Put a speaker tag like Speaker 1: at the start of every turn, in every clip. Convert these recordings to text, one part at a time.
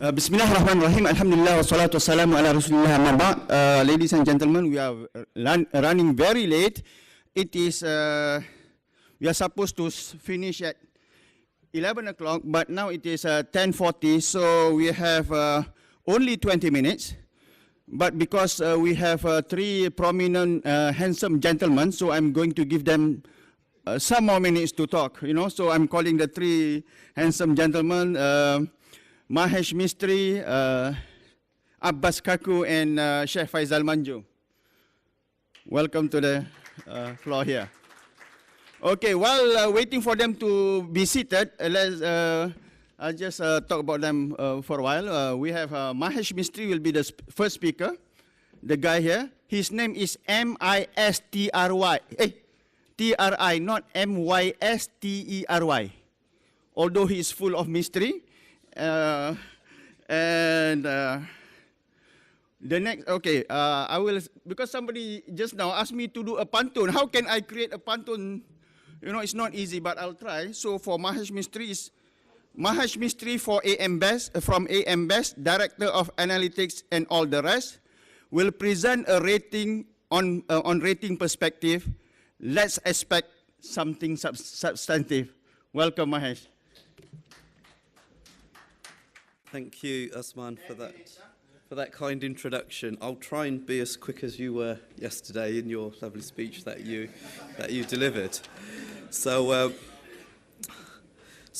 Speaker 1: Bismillahirrahmanirrahim. Alhamdulillah wassalatu wassalamu ala Rasulillah amma ba'd. Ladies and gentlemen, we are running very late. It is we are supposed to finish at 11 o'clock, but now it is 10:40, so we have only 20 minutes. But because we have three prominent, handsome gentlemen, so I'm going to give them some more minutes to talk. So I'm calling the three handsome gentlemen. Mahesh, Mistry, Abbas, Khaku, and Sheikh Faizal, Manjoo. Welcome to the floor here. Okay, while waiting for them to be seated, I'll just talk about them for a while. We have Mahesh Mistry will be the first speaker, the guy here. His name is M-I-S-T-R-Y. T-R-I, not M-Y-S-T-E-R-Y. Although he is full of mystery. The next, okay, I will, because somebody just now asked me to do a pantun. How can I create a pantun? It's not easy, but I'll try. So for Mahesh Mistry is Mahesh Mistry for AM Best, from AM Best, Director of Analytics and all the rest, will present a rating on rating perspective. Let's expect something substantive. Welcome, Mahesh.
Speaker 2: Thank you, Azman, for that kind introduction. I'll try and be as quick as you were yesterday in your lovely speech that you delivered. So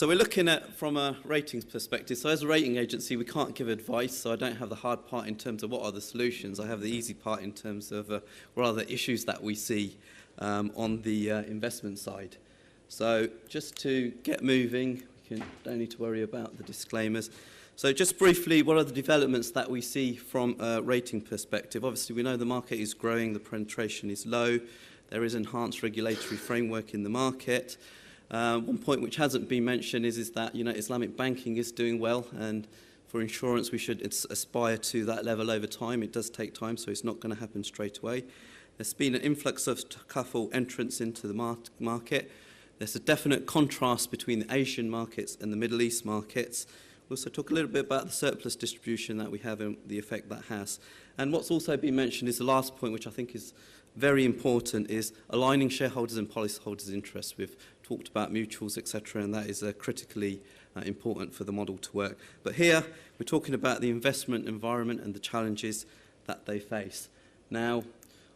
Speaker 2: we're looking at from a ratings perspective. So as a rating agency, we can't give advice. So I don't have the hard part in terms of what are the solutions. I have the easy part in terms of what are the issues that we see on the investment side. So just to get moving, don't need to worry about the disclaimers. So just briefly, what are the developments that we see from a rating perspective? Obviously, we know the market is growing, the penetration is low, there is enhanced regulatory framework in the market. One point which hasn't been mentioned is that Islamic banking is doing well, and for insurance we should aspire to that level over time. It does take time, so it's not going to happen straight away. There's been an influx of Takaful entrants into the market. There's a definite contrast between the Asian markets and the Middle East markets. We'll also talk a little bit about the surplus distribution that we have and the effect that has. And what's also been mentioned is the last point, which I think is very important, is aligning shareholders and policyholders' interests. We've talked about mutuals, etc., and that is critically important for the model to work. But here, we're talking about the investment environment and the challenges that they face. Now,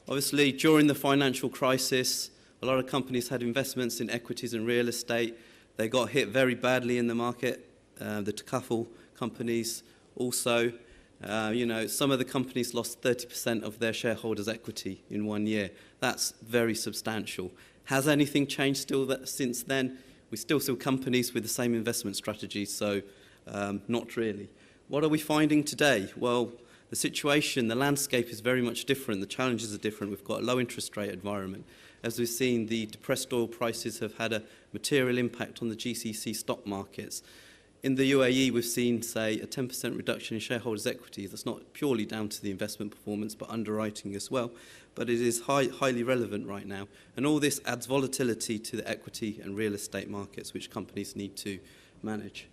Speaker 2: obviously, during the financial crisis, a lot of companies had investments in equities and real estate. They got hit very badly in the market. The Takaful companies also, some of the companies lost 30% of their shareholders' equity in 1 year. That's very substantial. Has anything changed still since then? We still see companies with the same investment strategies, so not really. What are we finding today? Well, the situation, the landscape is very much different. The challenges are different. We've got a low interest rate environment. As we've seen, the depressed oil prices have had a material impact on the GCC stock markets. In the UAE, we've seen, say, a 10% reduction in shareholders' equity. That's not purely down to the investment performance, but underwriting as well. But it is highly relevant right now. And all this adds volatility to the equity and real estate markets, which companies need to manage.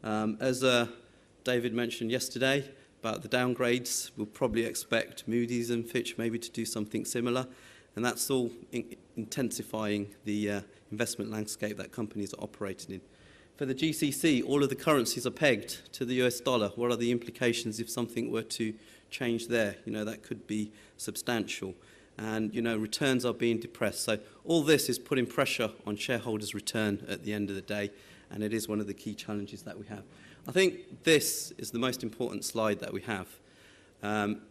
Speaker 2: As David mentioned yesterday about the downgrades, we'll probably expect Moody's and Fitch maybe to do something similar. And that's all intensifying the investment landscape that companies are operating in. For the GCC, all of the currencies are pegged to the US dollar. What are the implications if something were to change there? That could be substantial. And, returns are being depressed. So all this is putting pressure on shareholders' return at the end of the day, and it is one of the key challenges that we have. I think this is the most important slide that we have.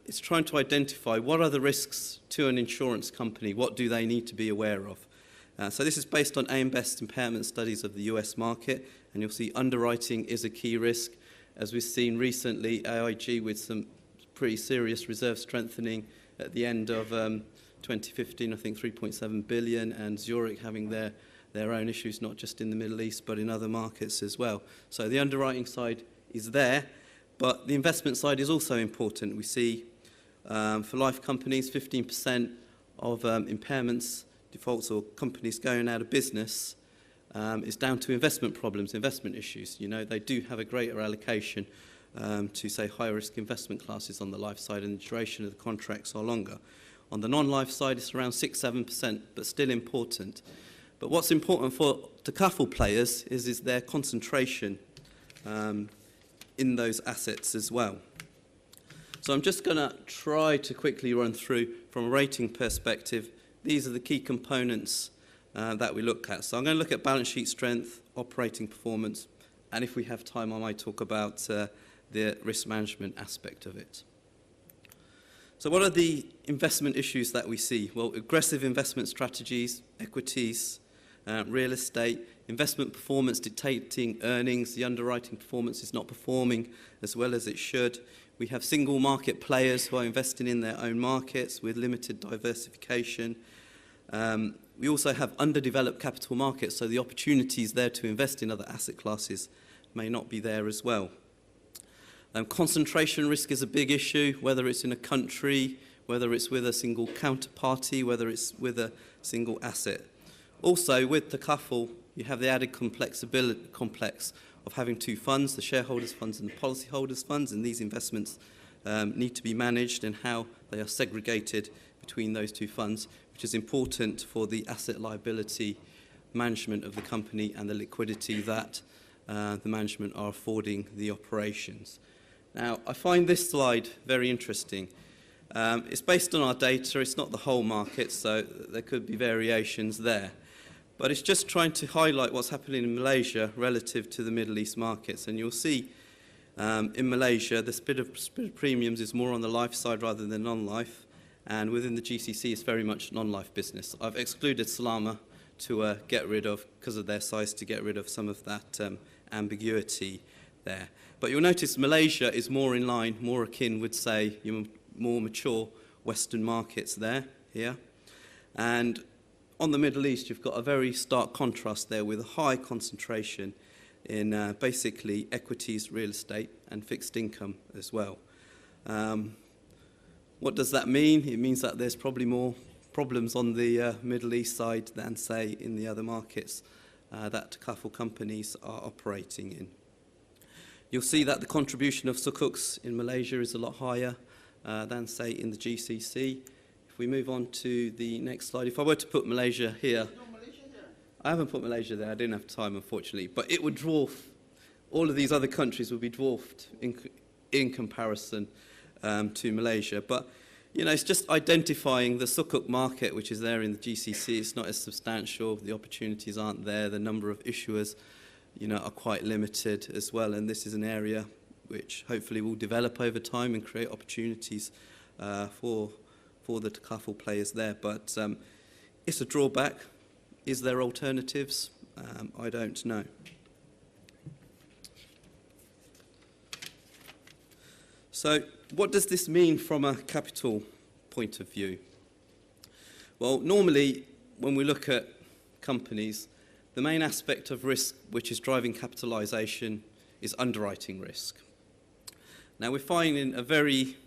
Speaker 2: It's trying to identify what are the risks to an insurance company, what do they need to be aware of. So this is based on AM Best impairment studies of the US market, and you'll see underwriting is a key risk. As we've seen recently, AIG with some pretty serious reserve strengthening at the end of 2015, I think 3.7 billion, and Zurich having their own issues, not just in the Middle East, but in other markets as well. So the underwriting side is there, but the investment side is also important. We see for life companies, 15% of impairments, defaults or companies going out of business is down to investment problems, investment issues. They do have a greater allocation to, say, higher-risk investment classes on the life side, and the duration of the contracts are longer. On the non-life side, it's around 6-7%, but still important. But what's important for Takaful players is their concentration in those assets as well. So I'm just going to try to quickly run through, from a rating perspective, these are the key components that we look at. So I'm going to look at balance sheet strength, operating performance, and if we have time, I might talk about the risk management aspect of it. So what are the investment issues that we see? Well, aggressive investment strategies, equities, real estate, investment performance dictating earnings. The underwriting performance is not performing as well as it should. We have single market players who are investing in their own markets with limited diversification. We also have underdeveloped capital markets, so the opportunities there to invest in other asset classes may not be there as well. Concentration risk is a big issue, whether it's in a country, whether it's with a single counterparty, whether it's with a single asset. Also, with Takaful, you have the added complex of having two funds, the shareholders funds and the policyholders funds, and these investments need to be managed and how they are segregated between those two funds, which is important for the asset liability management of the company and the liquidity that the management are affording the operations. Now, I find this slide very interesting. It's based on our data, it's not the whole market, so there could be variations there. But it's just trying to highlight what's happening in Malaysia relative to the Middle East markets. And you'll see in Malaysia, the split of premiums is more on the life side rather than non-life. And within the GCC, it's very much non-life business. I've excluded Selama to get rid of, because of their size, to get rid of some of that ambiguity there. But you'll notice Malaysia is more in line, more akin with, say, your more mature Western markets there, here. And on the Middle East, you've got a very stark contrast there with a high concentration in basically equities, real estate, and fixed income as well. What does that mean? It means that there's probably more problems on the Middle East side than, say, in the other markets that Takaful companies are operating in. You'll see that the contribution of sukuks in Malaysia is a lot higher than, say, in the GCC. If we move on to the next slide, if I were to put Malaysia here, I haven't put Malaysia there, I didn't have time, unfortunately, but it would dwarf, all of these other countries would be dwarfed in comparison to Malaysia. But, you know, it's just identifying the sukuk market, which is there in the GCC. It's not as substantial, the opportunities aren't there, the number of issuers, you know, are quite limited as well, and this is an area which hopefully will develop over time and create opportunities for the Takaful players there. But it's a drawback. Is there alternatives? I don't know. So what does this mean from a capital point of view? Well, normally when we look at companies, the main aspect of risk which is driving capitalisation is underwriting risk. Now we're finding a very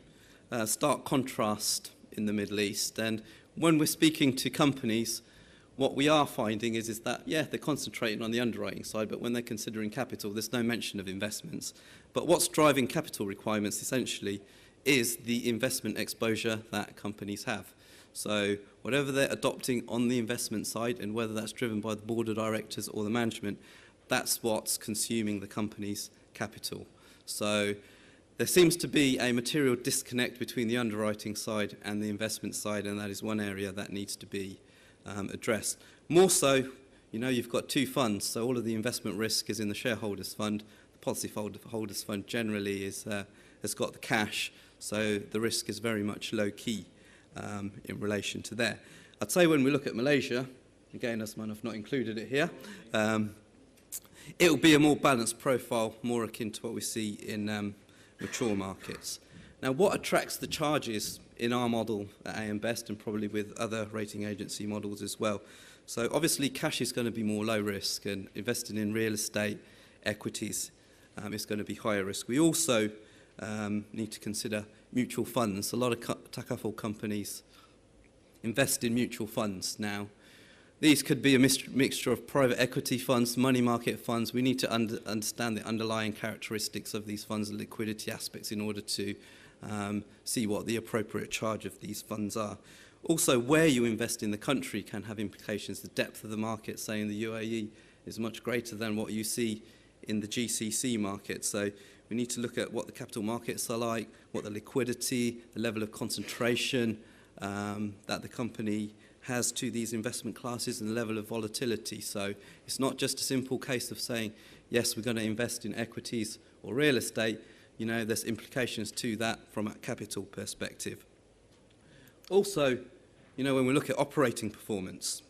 Speaker 2: stark contrast in the Middle East, and when we're speaking to companies, what we are finding is that, yeah, they're concentrating on the underwriting side, but when they're considering capital, there's no mention of investments. But what's driving capital requirements essentially is the investment exposure that companies have. So whatever they're adopting on the investment side, and whether that's driven by the board of directors or the management, that's what's consuming the company's capital. So there seems to be a material disconnect between the underwriting side and the investment side, and that is one area that needs to be addressed. More so, you know, you've got two funds, so all of the investment risk is in the shareholders fund. The policyholders fund generally has got the cash, so the risk is very much low-key in relation to there. I'd say when we look at Malaysia, again, Azman, I've not included it here, it will be a more balanced profile, more akin to what we see in mature markets. Now, what attracts the charges in our model at AM Best, and probably with other rating agency models as well? So obviously cash is going to be more low risk, and investing in real estate, equities is going to be higher risk. We also need to consider mutual funds. A lot of Takaful companies invest in mutual funds. Now, These could be a mixture of private equity funds, money market funds. We need to understand the underlying characteristics of these funds and liquidity aspects in order to see what the appropriate charge of these funds are. Also, where you invest in the country can have implications. The depth of the market, say in the UAE, is much greater than what you see in the GCC market. So we need to look at what the capital markets are like, what the liquidity, the level of concentration that the company has to these investment classes and the level of volatility. So it's not just a simple case of saying, yes, we're going to invest in equities or real estate. You know, there's implications to that from a capital perspective. Also, you know, when we look at operating performance,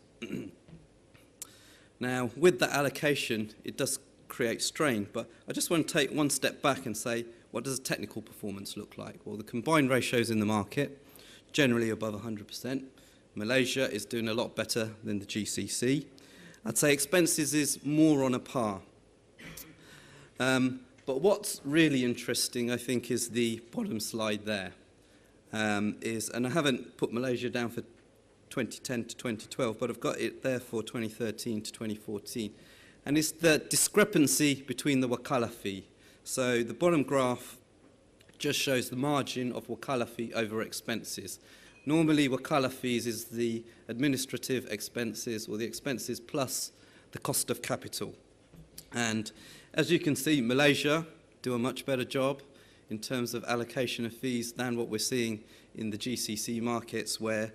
Speaker 2: now with that allocation, it does create strain, but I just want to take one step back and say, what does technical performance look like? Well, the combined ratios in the market, generally above 100%. Malaysia is doing a lot better than the GCC. I'd say expenses is more on a par. But what's really interesting, I think, is the bottom slide there. And I haven't put Malaysia down for 2010 to 2012, but I've got it there for 2013 to 2014. And it's the discrepancy between the wakala fee. So the bottom graph just shows the margin of wakala fee over expenses. Normally, wakala fees is the administrative expenses or the expenses plus the cost of capital. And as you can see, Malaysia do a much better job in terms of allocation of fees than what we're seeing in the GCC markets, where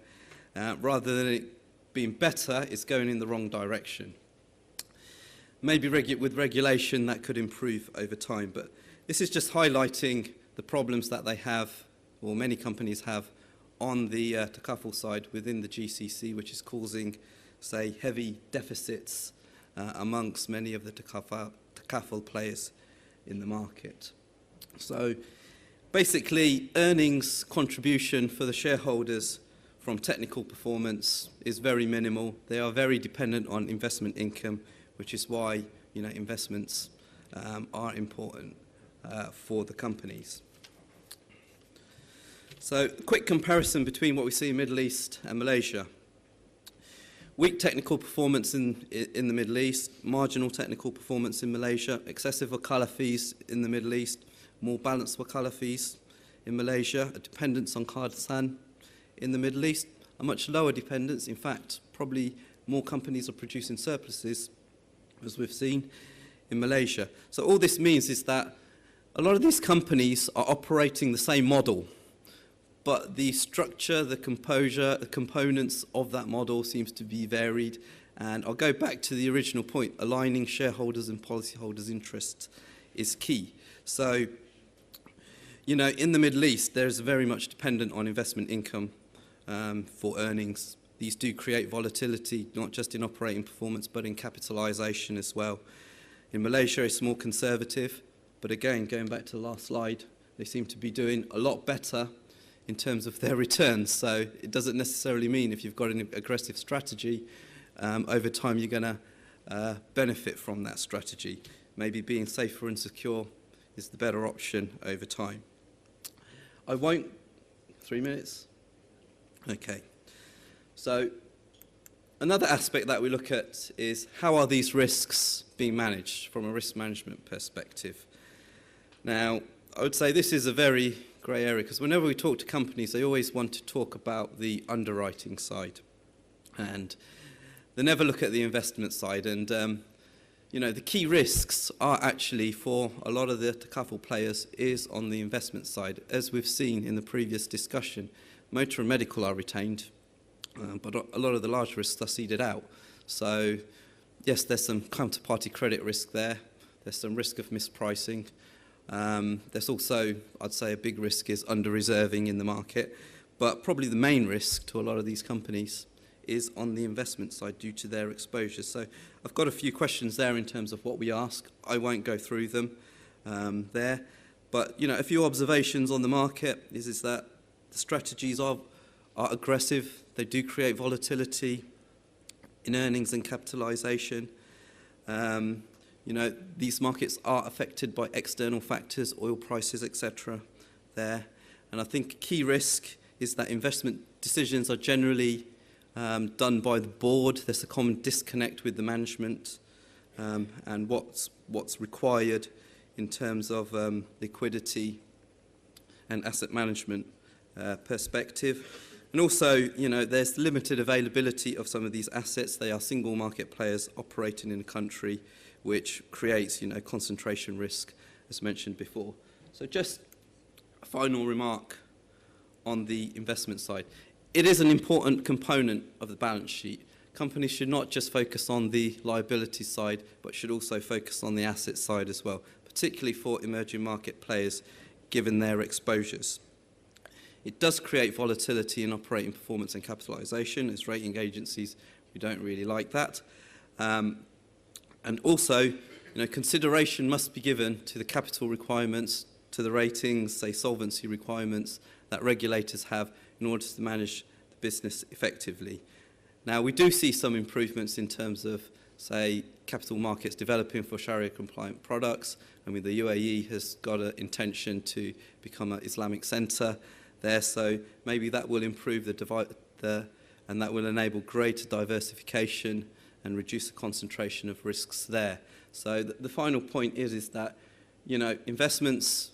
Speaker 2: rather than it being better, it's going in the wrong direction. Maybe with regulation that could improve over time, but this is just highlighting the problems that they have, or many companies have, on the Takaful side within the GCC, which is causing, say, heavy deficits amongst many of the Takaful players in the market. So basically, earnings contribution for the shareholders from technical performance is very minimal. They are very dependent on investment income, which is why, you know, investments are important for the companies. So, a quick comparison between what we see in Middle East and Malaysia. Weak technical performance in the Middle East, marginal technical performance in Malaysia, excessive wakala fees in the Middle East, more balanced wakala fees in Malaysia, a dependence on Kurdistan in the Middle East, a much lower dependence. In fact, probably more companies are producing surpluses, as we've seen in Malaysia. So all this means is that a lot of these companies are operating the same model, but the structure, the components of that model seems to be varied. And I'll go back to the original point, aligning shareholders and policyholders' interests is key. So, you know, in the Middle East, there's very much dependent on investment income for earnings. These do create volatility, not just in operating performance, but in capitalization as well. In Malaysia, it's more conservative, but again, going back to the last slide, they seem to be doing a lot better in terms of their returns. So it doesn't necessarily mean if you've got an aggressive strategy, over time you're going to benefit from that strategy. Maybe being safer and secure is the better option over time. I won't... 3 minutes? Okay. So another aspect that we look at is how are these risks being managed from a risk management perspective. Now, I would say this is a very grey area, because whenever we talk to companies, they always want to talk about the underwriting side, and they never look at the investment side. And you know, the key risks are actually, for a lot of the Takaful players, is on the investment side. As we've seen in the previous discussion, motor and medical are retained, but a lot of the large risks are seeded out. So yes, there's some counterparty credit risk there. There's some risk of mispricing. There's also, I'd say, a big risk is under-reserving in the market. But probably the main risk to a lot of these companies is on the investment side due to their exposure. So I've got a few questions there in terms of what we ask. I won't go through them there. But, you know, a few observations on the market is that the strategies are aggressive. They do create volatility in earnings and capitalization. You know, these markets are affected by external factors, oil prices, etc. there. And I think key risk is that investment decisions are generally done by the board. There's a common disconnect with the management and what's required in terms of liquidity and asset management perspective. And also, you know, there's limited availability of some of these assets. They are single market players operating in a country, which creates, you know, concentration risk, as mentioned before. So just a final remark on the investment side. It is an important component of the balance sheet. Companies should not just focus on the liability side, but should also focus on the asset side as well, particularly for emerging market players, given their exposures. It does create volatility in operating performance and capitalization. As rating agencies, we don't really like that. And also, you know, consideration must be given to the capital requirements, to the ratings, say solvency requirements that regulators have in order to manage the business effectively. Now, we do see some improvements in terms of, say, capital markets developing for Sharia-compliant products. I mean, the UAE has got an intention to become an Islamic centre there, so maybe that will improve and that will enable greater diversification and reduce the concentration of risks there. So the final point is that, you know, investments,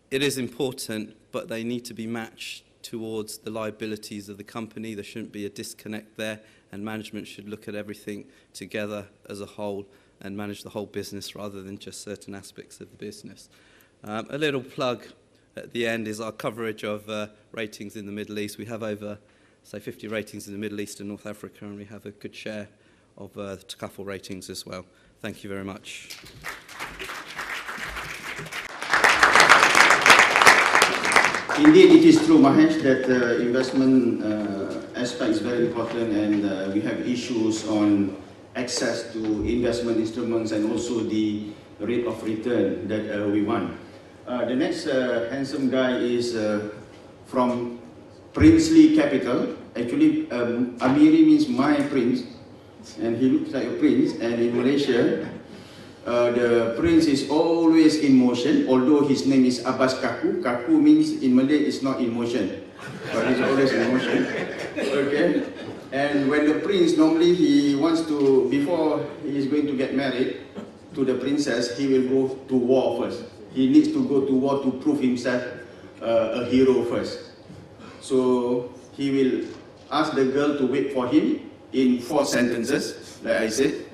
Speaker 2: it is important, but they need to be matched towards the liabilities of the company. There shouldn't be a disconnect there, and management should look at everything together as a whole and manage the whole business rather than just certain aspects of the business. A little plug at the end is our coverage of ratings in the Middle East. We have over, say, 50 ratings in the Middle East and North Africa, and we have a good share of the Takaful ratings as well. Thank you very much.
Speaker 1: Indeed, it is true, Mahesh, that investment aspect is very important, and we have issues on access to investment instruments and also the rate of return that we want. The next handsome guy is from Princely Capital. Actually, Amiri means my prince, and he looks like a prince. And in Malaysia, the prince is always in motion, although his name is Abbas Khaku. Khaku means in Malay it's not in motion, but he's always in motion. Okay? And when the prince, normally he wants to, before he is going to get married to the princess, he will go to war first. He needs to go to war to prove himself a hero first. So he will ask the girl to wait for him in 4 sentences, like I said.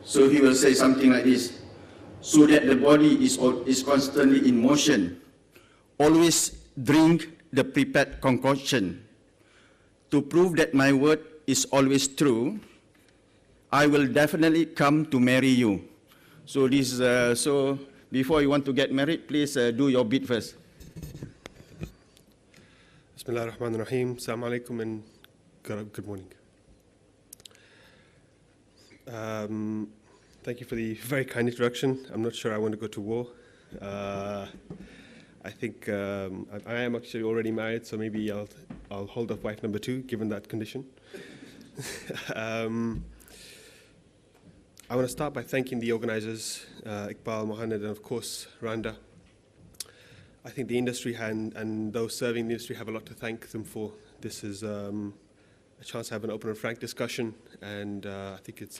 Speaker 1: So he will say something like this: so that the body is constantly in motion, always drink the prepared concoction. To prove that my word is always true, I will definitely come to marry you. So this, so before you want to get married, please do your bit first.
Speaker 3: Bismillah ar-Rahman ar-Rahim. Assalamu alaikum and good morning. Thank you for the very kind introduction. I'm not sure I want to go to war. I think I am actually already married, so maybe I'll hold off wife number 2, given that condition. I want to start by thanking the organizers, Iqbal, Mohammed, and of course, Randa. I think the industry and those serving the industry have a lot to thank them for. This is a chance to have an open and frank discussion, and I think it's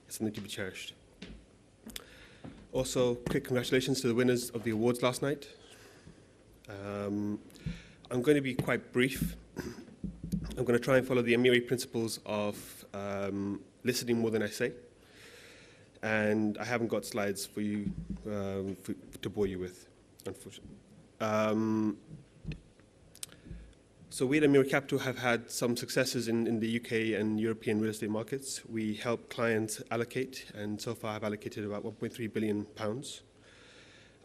Speaker 3: something to be cherished. Also, quick congratulations to the winners of the awards last night. I'm going to be quite brief. I'm going to try and follow the Amiri principles of listening more than I say. And I haven't got slides for you to bore you with, unfortunately. So we at Amiri Capital have had some successes in the UK and European real estate markets. We help clients allocate, and so far have allocated about £1.3 billion.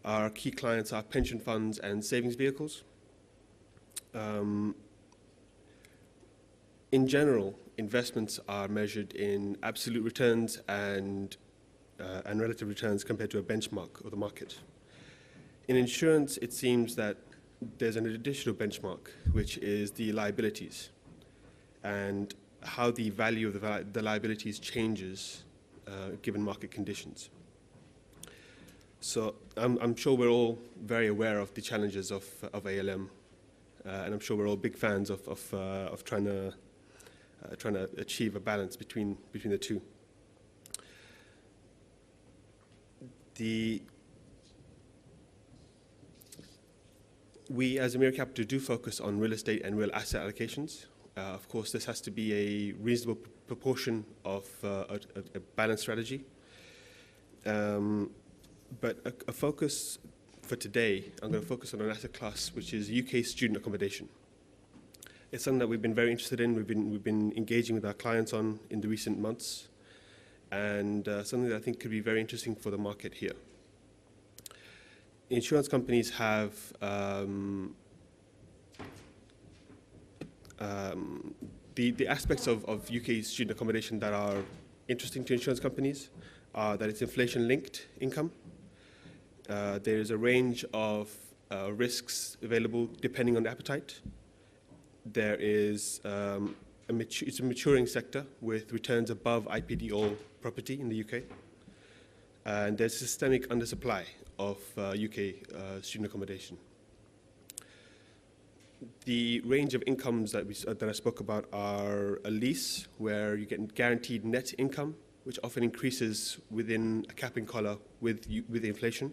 Speaker 3: Our key clients are pension funds and savings vehicles. In general, investments are measured in absolute returns and relative returns compared to a benchmark of the market. In insurance, it seems that there's an additional benchmark, which is the liabilities and how the value of the liabilities changes given market conditions. So I'm sure we're all very aware of the challenges of ALM, and I'm sure we're all big fans of trying to trying to achieve a balance between the two. We as Amiri Capital do focus on real estate and real asset allocations. Of course, this has to be a reasonable proportion of a balanced strategy. But a focus for today, I'm going to focus on an asset class which is UK student accommodation. It's something that we've been very interested in. We've been engaging with our clients on in the recent months, and something that I think could be very interesting for the market here. Insurance companies have the aspects of UK student accommodation that are interesting to insurance companies are that it's inflation-linked income. There is a range of risks available depending on appetite. There is it's a maturing sector with returns above IPD property in the UK. And there's systemic undersupply of UK student accommodation. The range of incomes that I spoke about are a lease, where you get guaranteed net income, which often increases within a capping collar with inflation.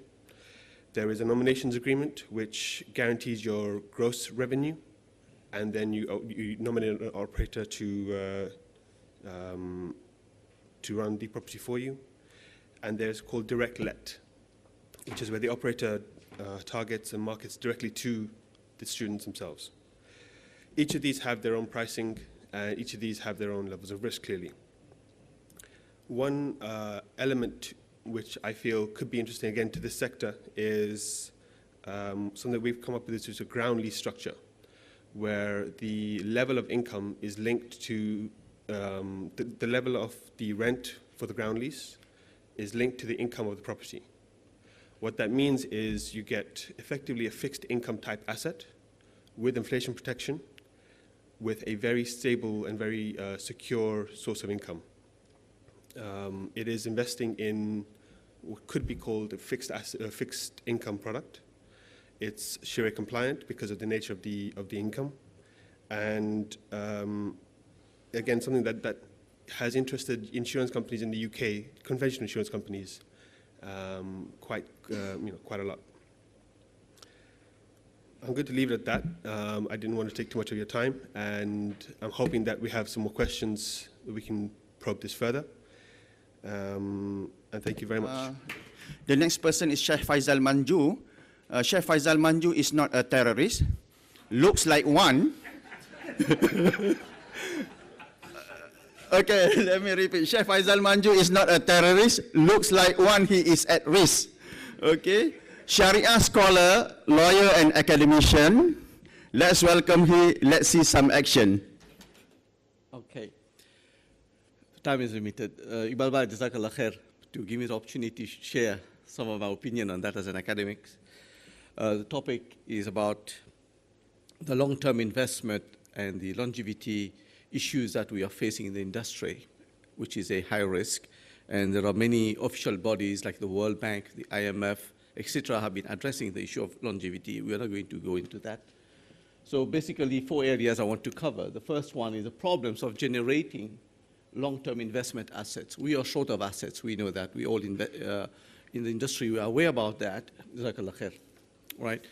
Speaker 3: There is a nominations agreement, which guarantees your gross revenue, and then you nominate an operator to run the property for you. And there's called direct let, which is where the operator targets and markets directly to the students themselves. Each of these have their own pricing, and each of these have their own levels of risk, clearly. One element which I feel could be interesting, again, to this sector is something that we've come up with, which is a ground lease structure, where the level of income is linked to the level of the rent for the ground lease is linked to the income of the property. What that means is you get effectively a fixed income type asset with inflation protection, with a very stable and very secure source of income. It is investing in what could be called a fixed income product. It's Sharia compliant because of the nature of the income, and again, something that has interested insurance companies in the UK, conventional insurance companies, quite a lot. I'm going to leave it at that. I didn't want to take too much of your time, and I'm hoping that we have some more questions that we can probe this further. And thank you very much.
Speaker 1: The next person is Sheikh Faizal Manjoo. Sheikh Faizal Manjoo is not a terrorist. Looks like one. Okay, let me repeat. Sheikh Faizal Manjoo is not a terrorist. Looks like one. He is at risk. Okay. Sharia scholar, lawyer, and academician. Let's welcome him. Let's see some action.
Speaker 4: Okay. Time is limited. Iqbal Bhai, Jazakallah Khair, to give me the opportunity to share some of my opinion on that as an academic. The topic is about the long-term investment and the longevity issues that we are facing in the industry, which is a high risk. And there are many official bodies like the World Bank, the IMF, etc., have been addressing the issue of longevity. We are not going to go into that. So basically, 4 areas I want to cover. The first one is the problems of generating long-term investment assets. We are short of assets. We know that. We all in the industry, we are aware about that. Jazakallah khair. Right?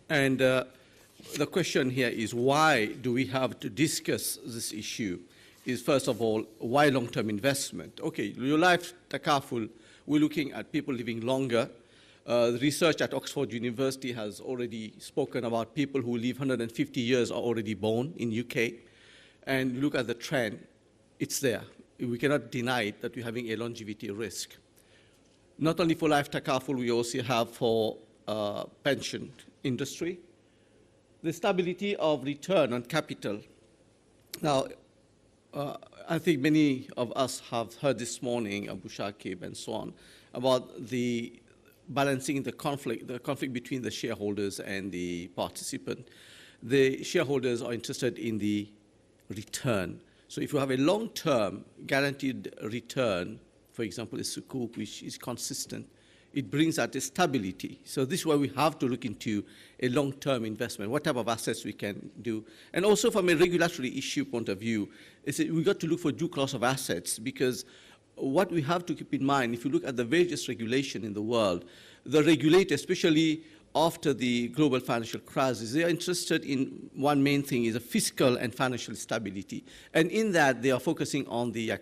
Speaker 4: And the question here is, why do we have to discuss this issue? Is first of all, why long-term investment? Okay, your life Takaful, we're looking at people living longer. The research at Oxford University has already spoken about people who live 150 years are already born in UK. And look at the trend, it's there. We cannot deny it that we're having a longevity risk. Not only for life Takaful, we also have for pension industry. The stability of return on capital. Now, I think many of us have heard this morning, Abu Shakib and so on, about the balancing the conflict between the shareholders and the participant. The shareholders are interested in the return. So if you have a long-term guaranteed return, for example, a sukuk, which is consistent, it brings out a stability. So this is why we have to look into a long-term investment, what type of assets we can do. And also from a regulatory issue point of view, is that we got to look for due class of assets, because what we have to keep in mind, if you look at the various regulation in the world, the regulator, especially after the global financial crisis, they are interested in one main thing, is a fiscal and financial stability. And in that, they are focusing on the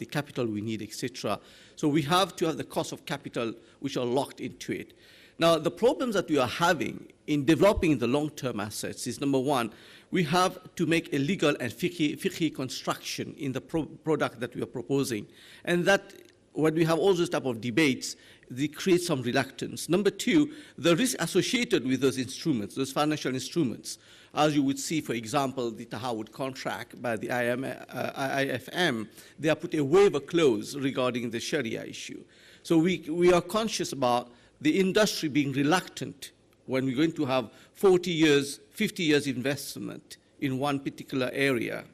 Speaker 4: capital we need, etc. So we have to have the cost of capital which are locked into it. Now, the problems that we are having in developing the long-term assets is, number one, we have to make a legal and fiqhi construction in the product that we are proposing. And that, when we have all those type of debates, they create some reluctance. Number two, the risk associated with those instruments, those financial instruments, as you would see, for example, the Tahawud contract by the IIFM, they have put a waiver clause regarding the Sharia issue. So we are conscious about the industry being reluctant when we're going to have 40 years, 50 years investment in one particular area.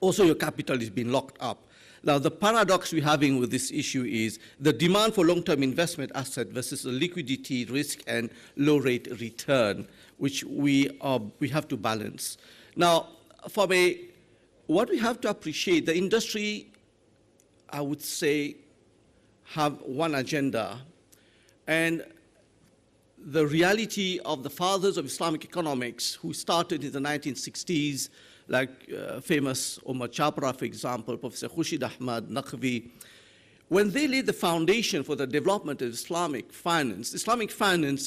Speaker 4: Also, your capital is being locked up. Now, the paradox we're having with this issue is the demand for long-term investment asset versus the liquidity risk and low-rate return, which we have to balance. Now, what we have to appreciate, the industry, I would say, have one agenda, and the reality of the fathers of Islamic economics who started in the 1960s, like famous Omar Chapra, for example, Professor Khurshid Ahmad Naqvi, when they laid the foundation for the development of Islamic finance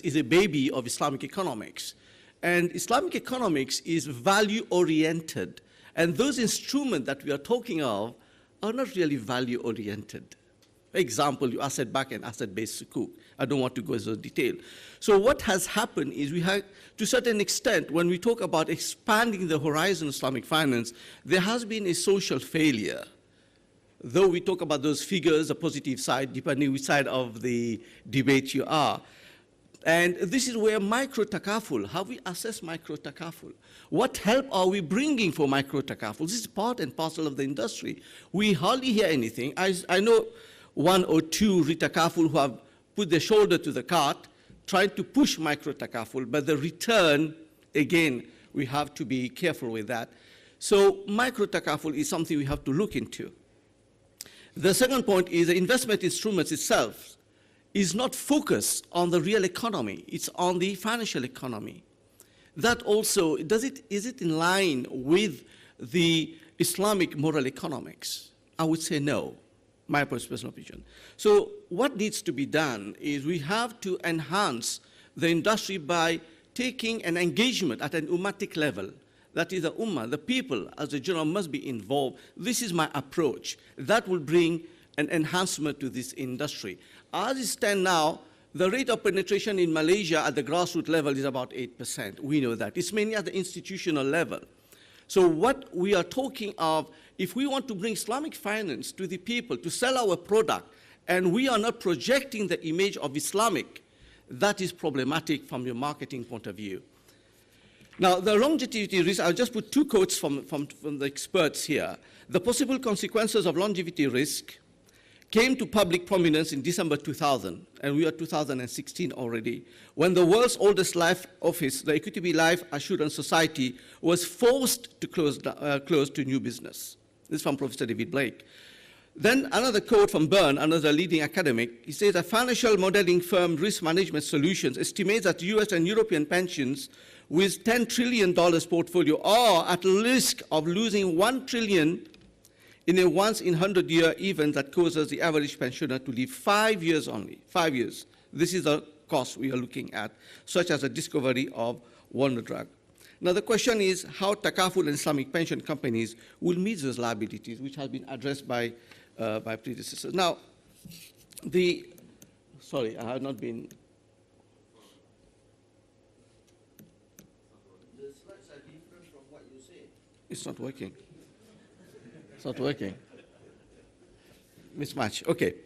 Speaker 4: is a baby of Islamic economics. And Islamic economics is value-oriented. And those instruments that we are talking of are not really value-oriented. For example, your asset-backed and asset-based sukuk. I don't want to go into detail. So what has happened is we have, to a certain extent, when we talk about expanding the horizon of Islamic finance, there has been a social failure. Though we talk about those figures, the positive side, depending which side of the debate you are. And this is where micro-takaful, how we assess micro-takaful. What help are we bringing for micro-takaful? This is part and parcel of the industry. We hardly hear anything. I know one or two takaful who have put their shoulder to the cart, trying to push micro-takaful, but the return, again, we have to be careful with that. So micro-takaful is something we have to look into. The second point is the investment instruments itself is not focused on the real economy, it's on the financial economy. That also, is it in line with the Islamic moral economics? I would say no, my personal opinion. So what needs to be done is we have to enhance the industry by taking an engagement at an ummatic level. That is the ummah, the people as a general must be involved. This is my approach. That will bring an enhancement to this industry. As it stands now, the rate of penetration in Malaysia at the grassroots level is about 8%. We know that. It's mainly at the institutional level. So what we are talking of, if we want to bring Islamic finance to the people, to sell our product, and we are not projecting the image of Islamic, that is problematic from your marketing point of view. Now, the longevity risk, I'll just put two quotes from the experts here. The possible consequences of longevity risk came to public prominence in December 2000, and we are 2016 already, when the world's oldest life office, the Equitable Life Assurance Society, was forced to close to new business. This is from Professor David Blake. Then another quote from Byrne, another leading academic. He says, a financial modeling firm, Risk Management Solutions, estimates that US and European pensions with $10 trillion portfolio are at risk of losing $1 trillion in a once-in-100-year event that causes the average pensioner to live 5 years only, 5 years. This is the cost we are looking at, such as the discovery of wonder drug. Now the question is how Takaful and Islamic pension companies will meet those liabilities, which has been addressed by predecessors. Now, sorry, I have not been. The slides are different from what you say. It's not working. It's not working. Mismatch. Okay.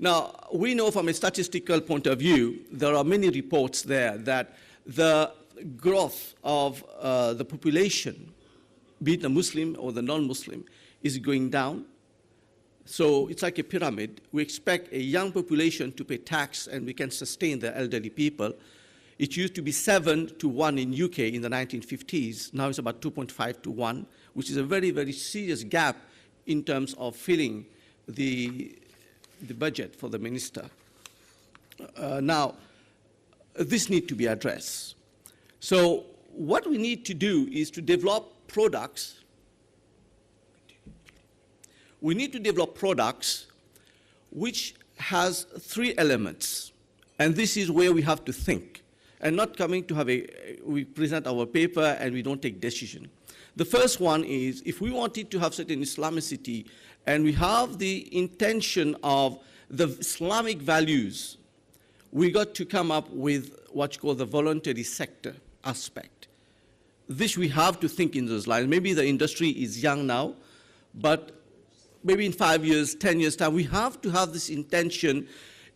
Speaker 4: Now, we know from a statistical point of view, there are many reports there that the growth of the population, be it the Muslim or the non-Muslim, is going down. So it's like a pyramid. We expect a young population to pay tax and we can sustain the elderly people. It used to be 7 to 1 in UK in the 1950s. Now it's about 2.5 to 1, which is a very, very serious gap in terms of filling the budget for the minister. Now, this needs to be addressed. So what we need to do is to develop products. We need to develop products which has 3 elements. And this is where we have to think. And not coming to have we present our paper and we don't take decision. The first one is, if we wanted to have certain Islamicity and we have the intention of the Islamic values, we got to come up with what you call the voluntary sector aspect. This we have to think in those lines. Maybe the industry is young now, but maybe in 5 years, 10 years' time, we have to have this intention.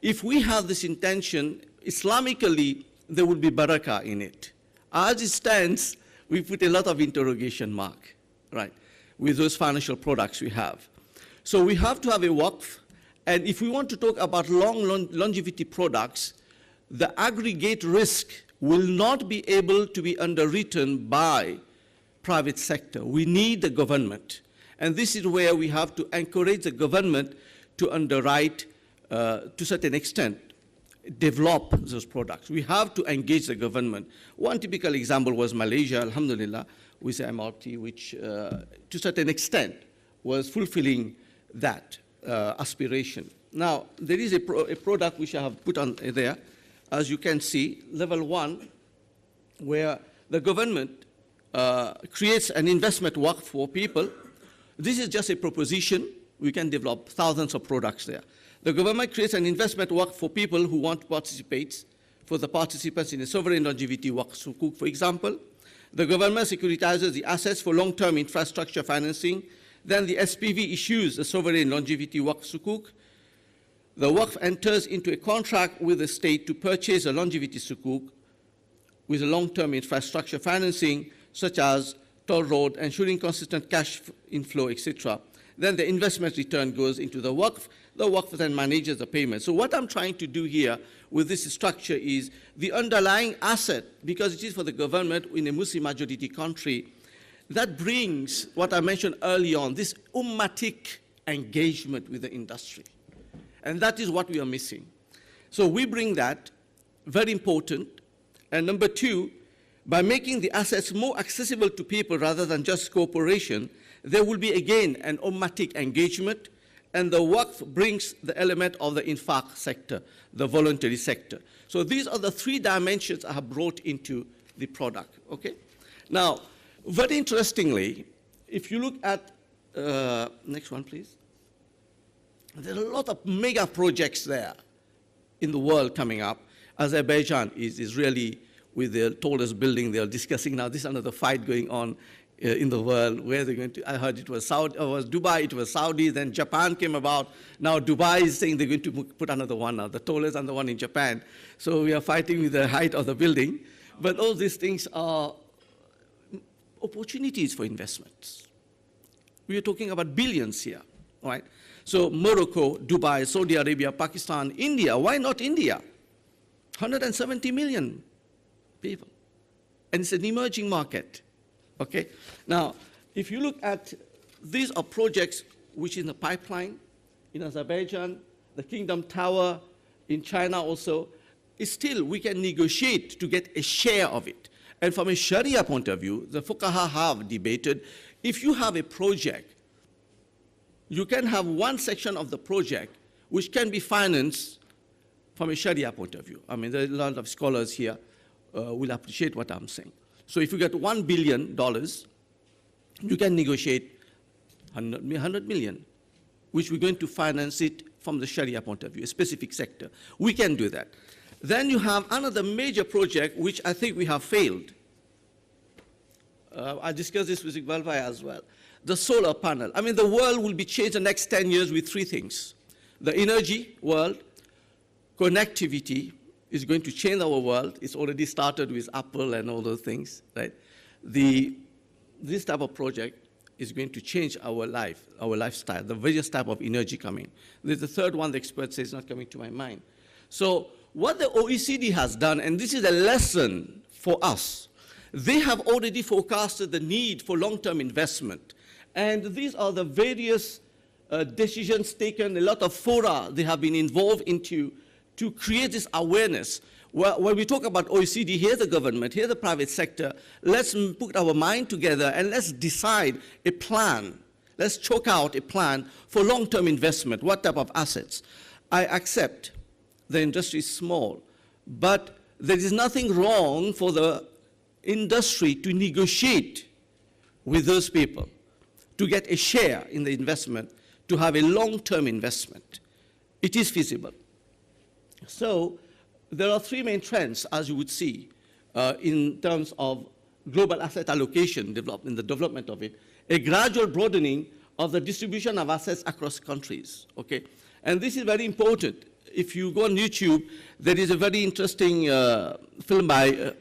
Speaker 4: If we have this intention, Islamically, there will be barakah in it. As it stands, we put a lot of interrogation mark, right, with those financial products we have. So we have to have a waqf, and if we want to talk about longevity products, the aggregate risk will not be able to be underwritten by private sector. We need the government. And this is where we have to encourage the government to underwrite to a certain extent, develop those products. We have to engage the government. One typical example was Malaysia, alhamdulillah, with MRT, which to a certain extent was fulfilling that aspiration. Now, there is a product which I have put on there, as you can see, level 1, where the government creates an investment waqf for people. This is just a proposition. We can develop thousands of products there. The government creates an investment waqf for people who want to participate, for the participants in a sovereign longevity waqf sukuk, for example. The government securitizes the assets for long-term infrastructure financing. Then the SPV issues a sovereign longevity waqf sukuk. The waqf enters into a contract with the state to purchase a longevity sukuk with a long-term infrastructure financing, such as toll road, ensuring consistent cash inflow, etc. Then the investment return goes into the waqf. The waqf then manages the payment. So what I'm trying to do here with this structure is the underlying asset, because it is for the government in a Muslim majority country, that brings what I mentioned early on, this ummatic engagement with the industry. And that is what we are missing. So we bring that, very important. And number 2, by making the assets more accessible to people rather than just corporation, there will be, again, an ummatic engagement, and the waqf brings the element of the infaq sector, the voluntary sector. So these are the 3 dimensions I have brought into the product, okay? Now, very interestingly, if you look at, next one, please. There are a lot of mega projects there in the world coming up. Azerbaijan is really, with the tallest building, they are discussing now. This is another fight going on in the world, where they're going to, I heard it was Dubai, it was Saudi, then Japan came about. Now Dubai is saying they're going to put another one now, the tallest and the one in Japan. So we are fighting with the height of the building. But all these things are opportunities for investments. We are talking about billions here, right? So Morocco, Dubai, Saudi Arabia, Pakistan, India. Why not India? 170 million people. And it's an emerging market. Okay? Now, if you look at, these are projects which in the pipeline in Azerbaijan, the Kingdom Tower in China also, is still we can negotiate to get a share of it. And from a Sharia point of view, the fuqaha have debated, if you have a project, you can have one section of the project which can be financed from a Sharia point of view. I mean, there are a lot of scholars here will appreciate what I'm saying. So if you get $1 billion, you can negotiate 100 million, which we're going to finance it from the Sharia point of view, a specific sector. We can do that. Then you have another major project, which I think we have failed. I discussed this with Iqbal Bhai as well. The solar panel. I mean, the world will be changed the next 10 years with 3 things. The energy world, connectivity is going to change our world. It's already started with Apple and all those things, right? This type of project, is going to change our life, our lifestyle, the various type of energy coming. There's the third one the expert says is not coming to my mind. So what the OECD has done, and this is a lesson for us, they have already forecasted the need for long-term investment. And these are the various decisions taken, a lot of fora they have been involved into to create this awareness. Well, when we talk about OECD, here's the government, here's the private sector, let's put our mind together and let's decide a plan. Let's chalk out a plan for long-term investment, what type of assets. I accept the industry is small, but there is nothing wrong for the industry to negotiate with those people, to get a share in the investment, to have a long-term investment. It is feasible. So there are three main trends, as you would see, in terms of global asset allocation in the development of it, a gradual broadening of the distribution of assets across countries, okay? And this is very important. If you go on YouTube, there is a very interesting film by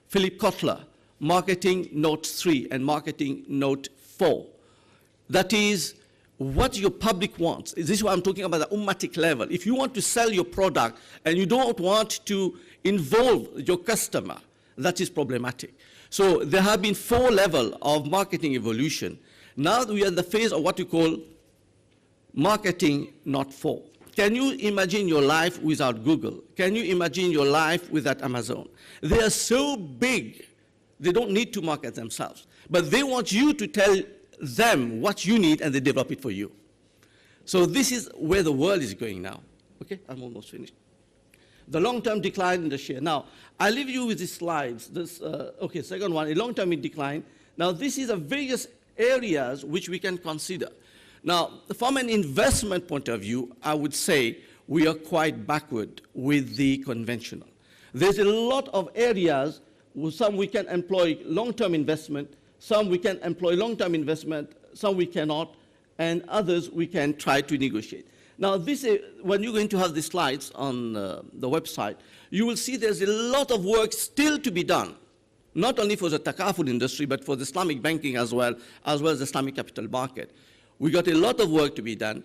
Speaker 4: Philip Kotler, Marketing Note 3 and Marketing Note 4. That is what your public wants. This is what I'm talking about, the ummatic level. If you want to sell your product and you don't want to involve your customer, that is problematic. So there have been 4 levels of marketing evolution. Now we are in the phase of what we call marketing not 4. Can you imagine your life without Google? Can you imagine your life without Amazon? They are so big, they don't need to market themselves. But they want you to tell them what you need and they develop it for you. So this is where the world is going now. Okay, I'm almost finished. The long-term decline in the share. Now, I leave you with these slides. This, okay, second one, a long-term decline. Now, this is a various areas which we can consider. Now, from an investment point of view, I would say we are quite backward with the conventional. There's a lot of areas where some we can employ long-term investment, some we can employ long-term investment, some we cannot, and others we can try to negotiate. Now, this is, when you're going to have the slides on the website, you will see there's a lot of work still to be done, not only for the Takaful industry, but for the Islamic banking as well as the Islamic capital market. We got a lot of work to be done,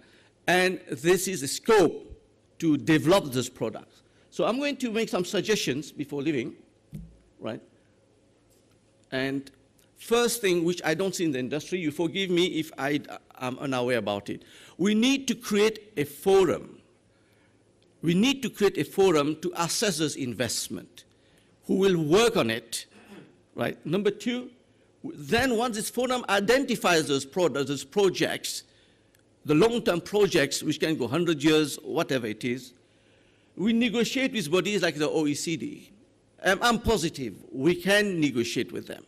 Speaker 4: and this is the scope to develop these products. So I'm going to make some suggestions before leaving, right? And first thing, which I don't see in the industry, you forgive me if I'm unaware about it. We need to create a forum. We need to create a forum to assess this investment. Who will work on it, right? Number 2, then once this forum identifies those products, those projects, the long-term projects which can go 100 years, whatever it is, we negotiate with bodies like the OECD. I'm positive we can negotiate with them.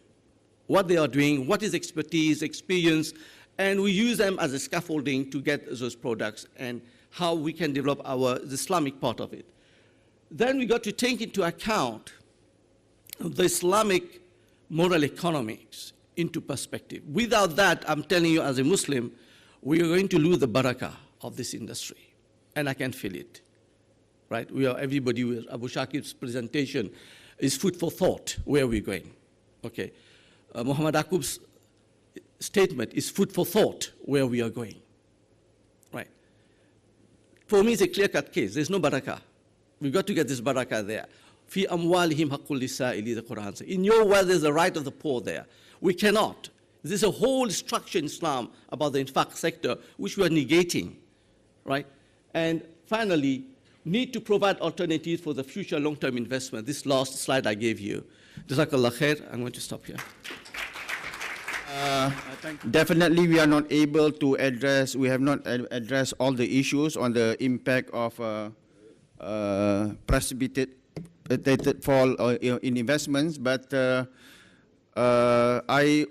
Speaker 4: What they are doing, what is expertise, experience, and we use them as a scaffolding to get those products and how we can develop the Islamic part of it. Then we got to take into account the Islamic moral economics into perspective. Without that, I'm telling you as a Muslim, we are going to lose the barakah of this industry, and I can feel it, right? Everybody with Abu Shakib's presentation is food for thought, where we're going, okay? Muhammad Akub's statement is food for thought, where we are going, right? For me, it's a clear-cut case. There's no barakah. We've got to get this barakah there. Fi amwalihim haqqul lisa'ili, the Quran says. In your wealth, there's the right of the poor there. We cannot. There's a whole structure in Islam about the infaq sector, which we are negating, right? And finally, need to provide alternatives for the future long-term investment. This last slide I gave you. Jazakallah khair. I'm going to stop here.
Speaker 1: Definitely, we are not able to address, we have not addressed all the issues on the impact of precipitated fall in investments, but I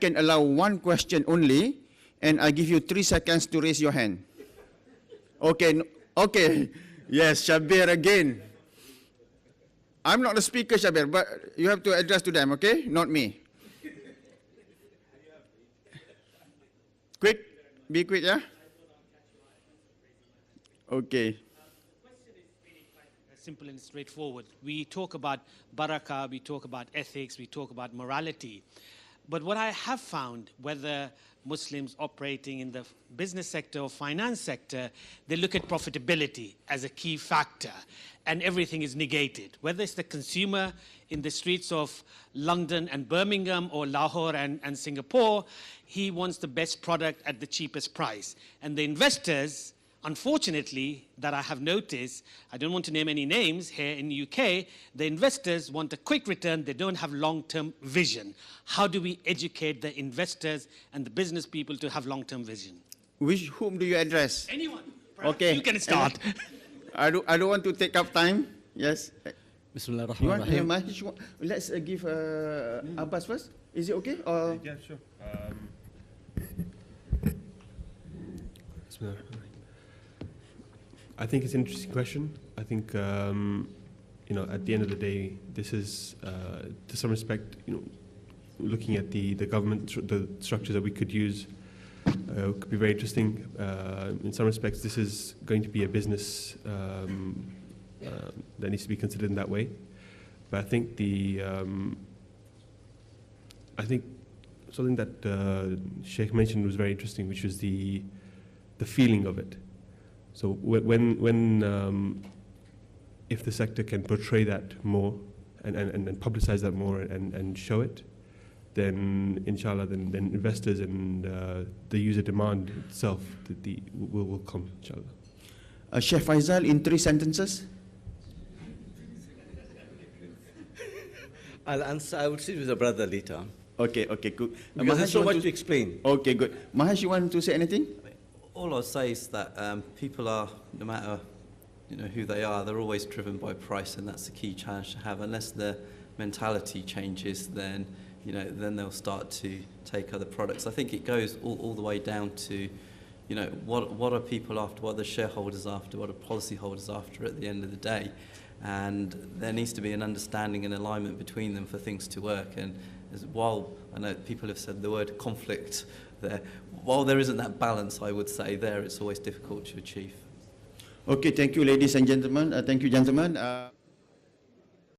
Speaker 1: can allow one question only, and I give you 3 seconds to raise your hand. Okay, okay. Yes, Shabir again. I'm not the speaker, Shabir, but you have to address to them, okay? Not me. Quick, be quick, yeah? Okay.
Speaker 5: Simple and straightforward. We talk about barakah, we talk about ethics, we talk about morality. But what I have found, whether Muslims operating in the business sector or finance sector, they look at profitability as a key factor, and everything is negated. Whether it's the consumer in the streets of London and Birmingham or Lahore and Singapore, he wants the best product at the cheapest price. And the investors, unfortunately, that I have noticed, I don't want to name any names here in the UK, the investors want a quick return, they don't have long-term vision. How do we educate the investors and the business people to have long-term vision?
Speaker 1: Whom do you address?
Speaker 5: Anyone.
Speaker 1: Okay.
Speaker 5: You can start.
Speaker 1: I don't want to take up time. Yes.
Speaker 6: Bismillah
Speaker 1: You want,
Speaker 6: ar-Rahman
Speaker 1: Mahesh, let's give Abbas first. Is it okay? Or
Speaker 3: Yeah, sure. I think it's an interesting question. I think, you know, at the end of the day, this is, to some respect, you know, looking at the government, the structures that we could use could be very interesting. In some respects, this is going to be a business that needs to be considered in that way. But I think something that Sheikh mentioned was very interesting, which was the feeling of it. So when if the sector can portray that more and publicize that more and show it, then inshallah, then investors and the user demand itself will come, inshallah.
Speaker 1: Sheikh Faizal, in 3 sentences.
Speaker 4: I'll answer. I will sit with the brother later.
Speaker 1: Okay, good.
Speaker 4: Because there's
Speaker 1: Mahesh,
Speaker 4: so
Speaker 1: you want
Speaker 4: much to explain.
Speaker 1: Okay, good. Mahesh, you want to say anything?
Speaker 2: All I'll say is that people are, no matter who they are, they're always driven by price, and that's the key challenge to have. Unless the mentality changes, then then they'll start to take other products. I think it goes all the way down to what are people after, what are the shareholders after, what are policyholders after at the end of the day, and there needs to be an understanding and alignment between them for things to work. And while I know people have said the word conflict there, while there isn't that balance, I would say it's always difficult to achieve.
Speaker 1: Okay, thank you, ladies and gentlemen. Thank you, gentlemen.